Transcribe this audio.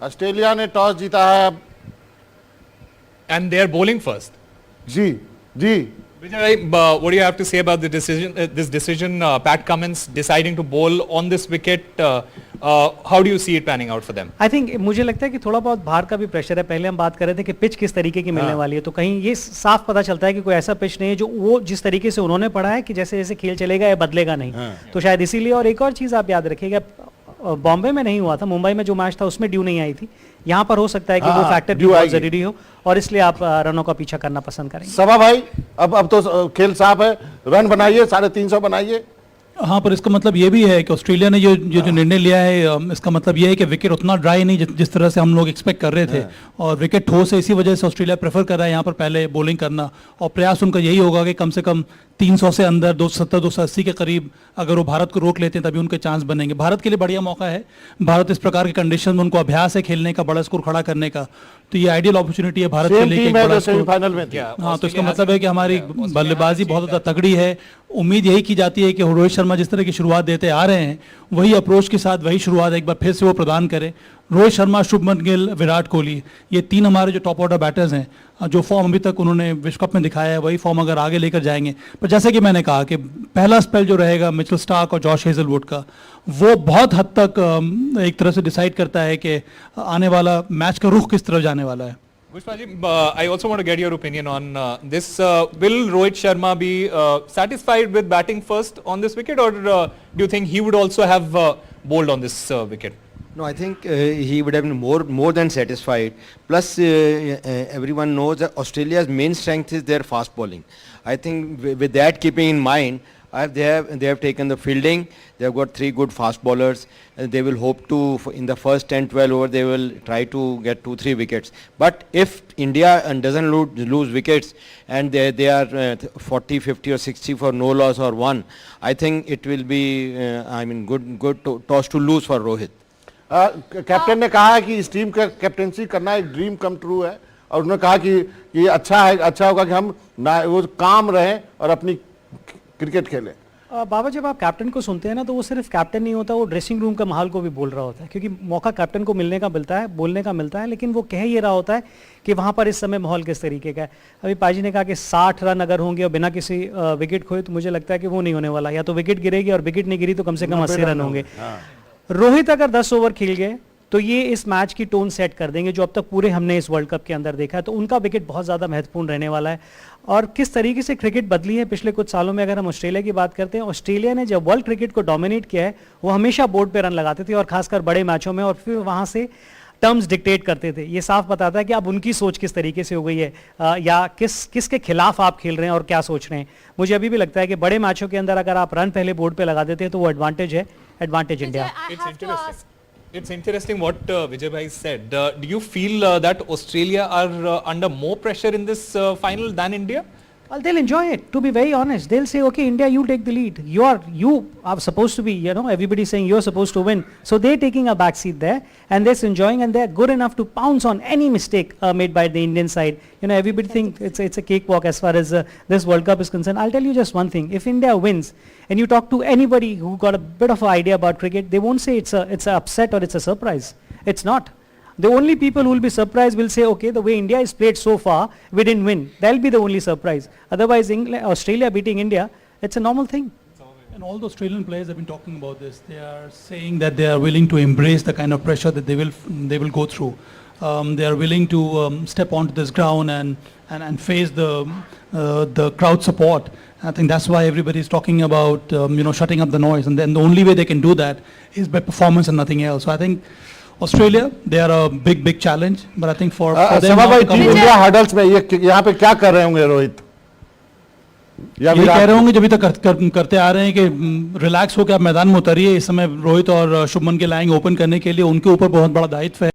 Australia ने toss जीता है अब। And they are bowling first. जी जी Vijay, what do you have to say about the decision? This decision, Pat Cummins deciding to bowl on this wicket. How do you see it panning out for them? I think मुझे लगता है कि थोड़ा बहुत बाहर का भी pressure है। पहले हम बात कर रहे थे कि पिच किस तरीके की मिलने वाली है, तो कहीं ये साफ पता चलता है कि कोई ऐसा पिच नहीं है जो वो जिस तरीके से उन्होंने पढ़ा है कि जैसे जैसे खेल चलेगा ये बदलेगा नहीं। तो शायद इसीलिए। और एक और चीज़ आप याद रखिएगा, बॉम्बे में नहीं हुआ था, मुंबई में जो मैच था उसमें ड्यू नहीं आई थी। यहाँ पर हो सकता है कि वो फैक्टर भी बहुत जरूरी हो और इसलिए आप रनों का पीछा करना पसंद करेंगे। सभा भाई, अब तो खेल साफ है, रन बनाइए, 350 बनाइए। हाँ, पर इसका मतलब ये भी है कि ऑस्ट्रेलिया ने जो निर्णय लिया है, इसका मतलब ये है कि विकेट उतना ड्राई नहीं जिस तरह से हम लोग एक्सपेक्ट कर रहे थे, और विकेट ठोस है। इसी वजह से ऑस्ट्रेलिया प्रेफर कर रहा है यहाँ पर पहले बॉलिंग करना, और प्रयास उनका यही होगा कि कम से कम 300 से अंदर 270-280 के करीब अगर वो भारत को रोक लेते हैं तभी उनके चांस बनेंगे। भारत के लिए बढ़िया मौका है। भारत इस प्रकार के कंडीशन में उनको अभ्यास है खेलने का, बड़ा स्कोर खड़ा करने का, तो ये आइडियल अपॉर्चुनिटी है भारत के लिए। सेमीफाइनल में हाँ, तो इसका मतलब है कि हमारी बल्लेबाजी बहुत ज़्यादा तगड़ी है। उम्मीद यही की जाती है कि रोहित शर्मा जिस तरह की शुरुआत देते आ रहे हैं, वही अप्रोच के साथ वही शुरुआत एक बार फिर से वो प्रदान करें। रोहित शर्मा, शुभमन गिल, विराट कोहली, ये 3 हमारे जो टॉप ऑर्डर बैटर्स हैं, जो फॉर्म अभी तक उन्होंने विश्व कप में दिखाया है, वही फॉर्म अगर आगे लेकर जाएंगे। पर जैसे कि मैंने कहा कि पहला स्पेल जो रहेगा मिचेल स्टार्क और जॉश हेजलवुड का, वो बहुत हद तक एक तरह से डिसाइड करता है कि आने वाला मैच का रुख किस तरफ जाने वाला है। Pushpaji, I also want to get your opinion on this. Will Rohit Sharma be satisfied with batting first on this wicket, or do you think he would also have bowled on this wicket? No, I think he would have been more than satisfied. Plus, everyone knows that Australia's main strength is their fast bowling. I think with that keeping in mind, they have taken the fielding. They have got 3 good fast bowlers. They will hope to, in the first 10-12 over, they will try to get 2-3 wickets. But if India doesn't lose wickets and they are 40, 50 or 60 for no loss or 1, I think it will be, good toss to lose for Rohit. Captain ने कहा है कि इस team का captaincy करना एक dream come true है, और उन्होंने कहा कि ये अच्छा होगा कि हम वो काम रहें और अपनी क्रिकेट खेलें। बाबा, जब आप कैप्टन को सुनते हैं ना, तो वो सिर्फ कैप्टन नहीं होता, वो ड्रेसिंग रूम का माहौल को भी बोल रहा होता है, क्योंकि मौका कैप्टन को मिलने का मिलता है, बोलने का मिलता है, लेकिन वो कह ये रहा होता है कि वहाँ पर इस समय माहौल किस तरीके का है। अभी पाजी ने कहा कि 60 रन अगर होंगे और बिना किसी विकेट खोए, तो मुझे लगता है कि वो नहीं होने वाला। या तो विकेट गिरेगी, और विकेट नहीं गिरी तो कम से कम 80 रन होंगे। रोहित अगर 10 ओवर खेल गए तो ये इस मैच की टोन सेट कर देंगे, जो अब तक पूरे हमने इस वर्ल्ड कप के अंदर देखा है। तो उनका विकेट बहुत ज़्यादा महत्वपूर्ण रहने वाला है। और किस तरीके से क्रिकेट बदली है पिछले कुछ सालों में, अगर हम ऑस्ट्रेलिया की बात करते हैं, ऑस्ट्रेलिया ने जब वर्ल्ड क्रिकेट को डोमिनेट किया है, वो हमेशा बोर्ड पे रन लगाते थे, और खासकर बड़े मैचों में, और फिर वहाँ से टर्म्स डिक्टेट करते थे। ये साफ बताता है कि अब उनकी सोच किस तरीके से हो गई है, या किसके खिलाफ आप खेल रहे हैं और क्या सोच रहे हैं। मुझे अभी भी लगता है कि बड़े मैचों के अंदर अगर आप रन पहले बोर्ड पे लगा देते हैं तो वो एडवांटेज है, advantage India. It's interesting what Vijay bhai said. Do you feel that Australia are under more pressure in this final than India? Well, they'll enjoy it, to be very honest. They'll say, okay, India, you take the lead. You are supposed to be, everybody's saying you're supposed to win. So they're taking a back seat there, and they're enjoying, and they're good enough to pounce on any mistake made by the Indian side. Everybody thinks it's a cakewalk as far as this World Cup is concerned. I'll tell you just one thing. If India wins, and you talk to anybody who got a bit of an idea about cricket, they won't say it's an upset or it's a surprise. It's not. The only people who will be surprised will say, okay, the way India has played so far, we didn't win. That'll be the only surprise. Otherwise, Australia beating India, it's a normal thing. And all the Australian players have been talking about this. They are saying that they are willing to embrace the kind of pressure that they will go through. They are willing to step onto this ground and face the crowd support. I think that's why everybody is talking about shutting up the noise, and then the only way they can do that is by performance and nothing else. So I think Australia, they are a big challenge, but I think for them team India hurdles में ये यहाँ पे क्या कर रहे होंगे रोहित? ये कह रहे होंगे, जब तक करते आ रहे हैं कि रिलैक्स होकर आप मैदान में उतरिए। इस समय रोहित और शुभमन के लाएंगे ओपन करने के लिए, उनके ऊपर बहुत बड़ा दायित्व है।